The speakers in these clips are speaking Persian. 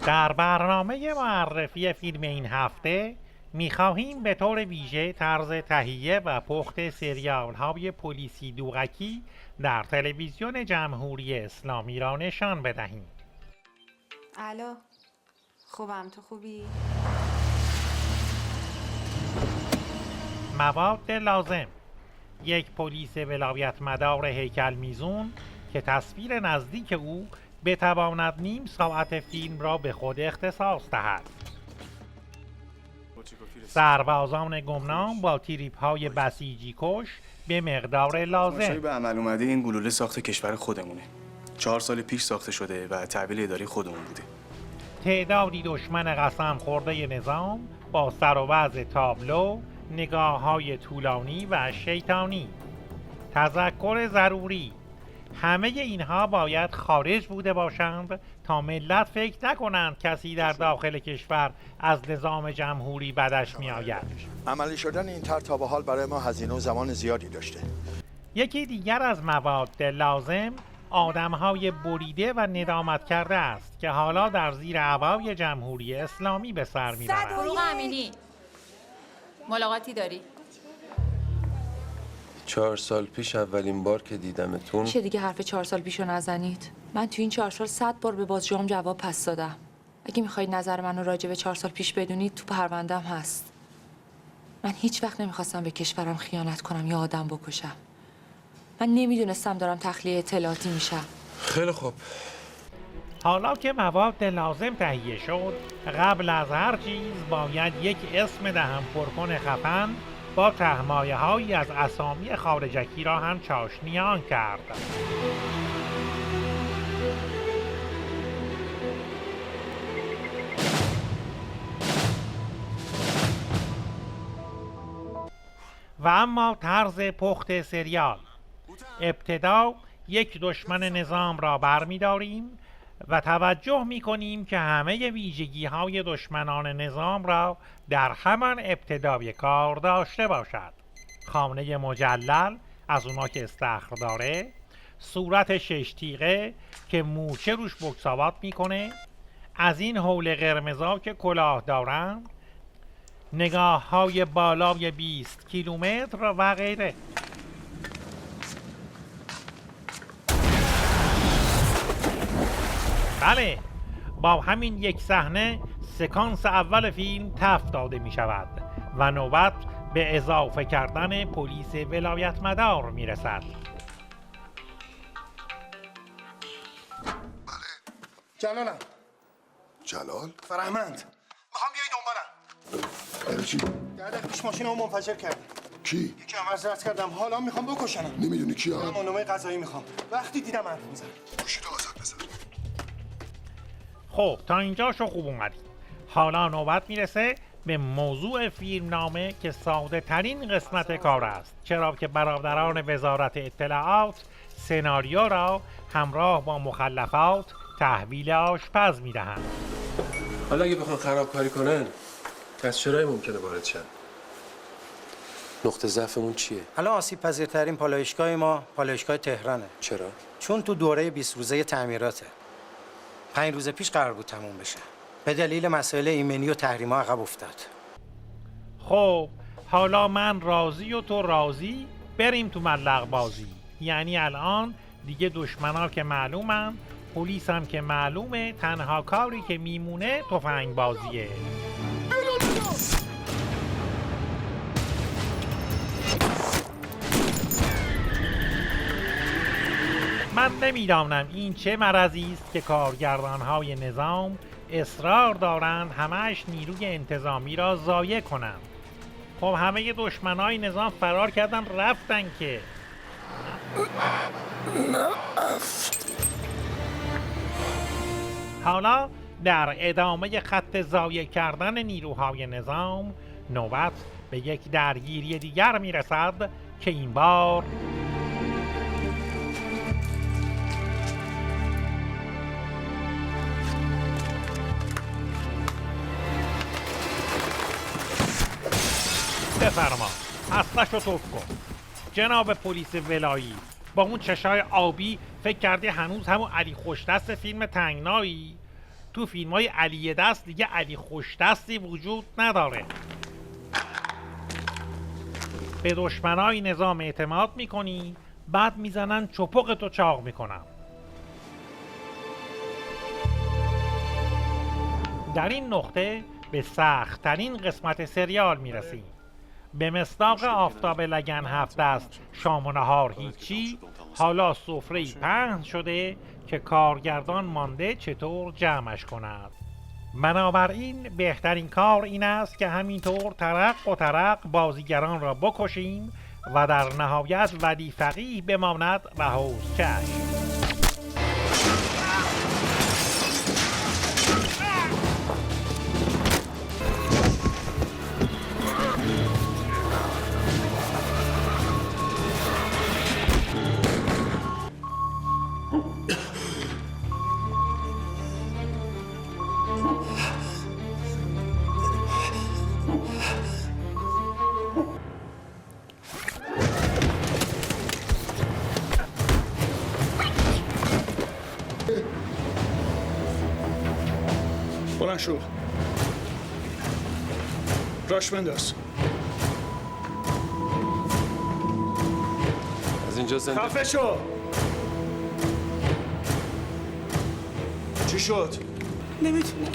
در برنامه معرفی فیلم این هفته می‌خواهیم به طور ویژه طرز تهیه و پخت سریال‌های پلیسی دوغکی در تلویزیون جمهوری اسلامی را نشان بدهیم. الو، خوبم، تو خوبی؟ مواد لازم: یک پلیس ولایت مدار هیکل میزون که تصویر نزدیک او بتواند نیم ساعت فیلم را به خود اختصاص دهد. سربازان گمنام با تریپ‌های بسیجی کش به مقدار لازم. به عمل اومده این گلوله ساخت کشور خودمونه. 4 سال پیش ساخته شده و تحویل اداری خودمون بوده. تعدادی دشمن قسم خورده نظام با سر و وضع تابلو، نگاه‌های طولانی و شیطانی. تذکر ضروری: همه اینها باید خارج بوده باشند تا ملت فکر نکنند کسی در داخل کشور از نظام جمهوری بدش می آید. عملی شدن این طرح تا به حال برای ما هزینه و زمان زیادی داشته. یکی دیگر از مواد لازم آدمهای بریده و ندامت کرده است که حالا در زیر عبای جمهوری اسلامی به سر می برند. فروغ امینی، ملاقاتی داری؟ 4 سال پیش اولین بار که دیدمتون. میشه دیگه حرف 4 سال پیشو نزنید؟ من تو این 4 سال 100 بار به بازجوام جواب پس دادم. اگه میخواید نظر منو راجع به 4 سال پیش بدونید تو پروندم هست. من هیچ وقت نمیخواستم به کشورم خیانت کنم یا آدم بکشم. من نمیدونستم دارم تخلیه اطلاعاتی میشم. خیلی خوب. حالا که مواد لازم تهیه شد، قبل از هر چیز باید یک اسم دهن پرکن خفن با تهمایه‌هایی از اسامی خارجکی را هم چاشنیان کرد. و اما طرز پخت سریال: ابتدا یک دشمن نظام را برمی‌داریم و توجه می‌کنیم که همه ویژگی‌های دشمنان نظام را در همان ابتدای کار داشته باشد. خانه مجلل، از اونا که استخر داره، صورت 6 تیغه که مورچه روش بکساوات میکنه، از این حول قرمزا که کلاه دارن، نگاه‌های بالای 20 کیلومتر و غیره. بله، با همین یک صحنه سکانس اول فیلم تف داده می شود و نوبت به اضافه کردن پلیس ولایت مدار می رسد. جلالم. جلال؟ فرهمند. میخوام بیای دنبالم. برای چی؟ 10 دقیقه پیش ماشینمو منفجر کردم. کی؟ یکی عمرز رد کردم، حالا میخوام بکشنم. نمیدونی کی هم؟ معلومه قضایی میخوام. وقتی دیدم حرف میزنم. گوشی تو آزاد بزن. خب تا اینجاشو خوب اومدیم. حالا نوبت میرسه به موضوع فیلم نامه که ساده ترین قسمت کار است، چرا که برادران وزارت اطلاعات سناریو را همراه با مخلفات تحویل آشپز میدهند. حالا اگه بخوان خرابکاری کنن، از چرایی ممکنه وارد شن؟ نقطه ضعفمون چیه؟ الان آسیب پذیرترین پالایشگاه ما پالایشگاه تهرانه. چرا؟ چون تو دوره 20 روزه تعمیراته. 5 روز پیش قرار بود تموم بشه. به دلیل مسائل ایمنی و تحریما عقب افتاد. خب حالا من راضی و تو راضی، بریم تو ملق بازی. یعنی الان دیگه دشمنا که معلومن، پلیس هم که معلومه، تنها کاری که میمونه تفنگ بازیه. من نمیدانم این چه مرضی است که کارگردان‌های نظام اصرار دارند همش نیروی انتظامی را ضایع کنند. خب همه دشمنای نظام فرار کردن رفتن که. حالا در ادامه خط ضایع کردن نیروهای نظام نوبت به یک درگیری دیگر میرسد که این بار بفرما، اصلش رو توف کن. جناب پلیس ولایی، با اون چشای آبی فکر کردی هنوز همون علی خوشدست فیلم تنگنایی؟ تو تو فیلم های علی دست دیگه علی خوش دستی وجود نداره. به دشمنای نظام اعتماد میکنی، بعد میزنن چپقتو چاق میکنن. در این نقطه به سخت‌ترین قسمت سریال میرسیم. به مصداق آفتاب لگن هفت است شام و نهار هیچی، حالا سفره‌ای پهن شده که کارگردان مانده چطور جمعش کند. بنابراین بهترین کار این است که همینطور ترق و ترق بازیگران را بکشیم و در نهایت ولی فقیه بماند و حوضکش. بلند شو. راش بنداز. از اینجا زنده خفه شو. چی شد؟ نمیتونم.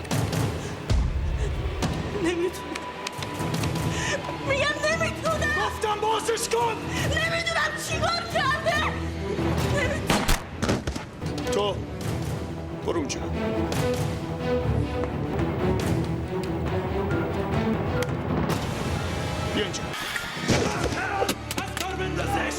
میگم نمیتونم. گفتم بازش کن. نمیدونم چیکار کرده. تو برو اونجا. بیا اینجا. از کار بندازش.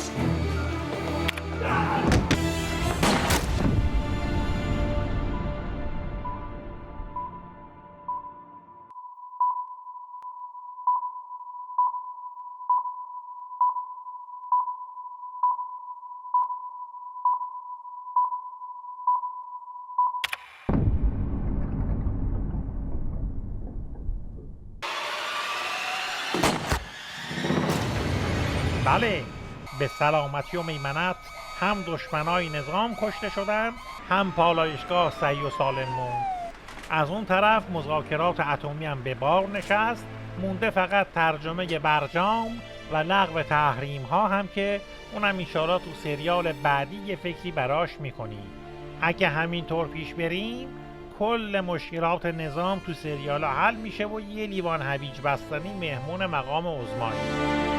بله، به سلامتی و میمنت هم دشمنای نظام کشته شدن، هم پالایشگاه صحیح و سالم موند. از اون طرف مذاکرات اتمی هم به بار نشست، مونده فقط ترجمه برجام و لغو تحریم ها هم که اونم انشالله تو سریال بعدی یه فکری براش میکنیم. اگه همینطور پیش بریم کل مشکلات نظام تو سریال حل میشه و یه لیوان هویج بستنی مهمون مقام عظمایی.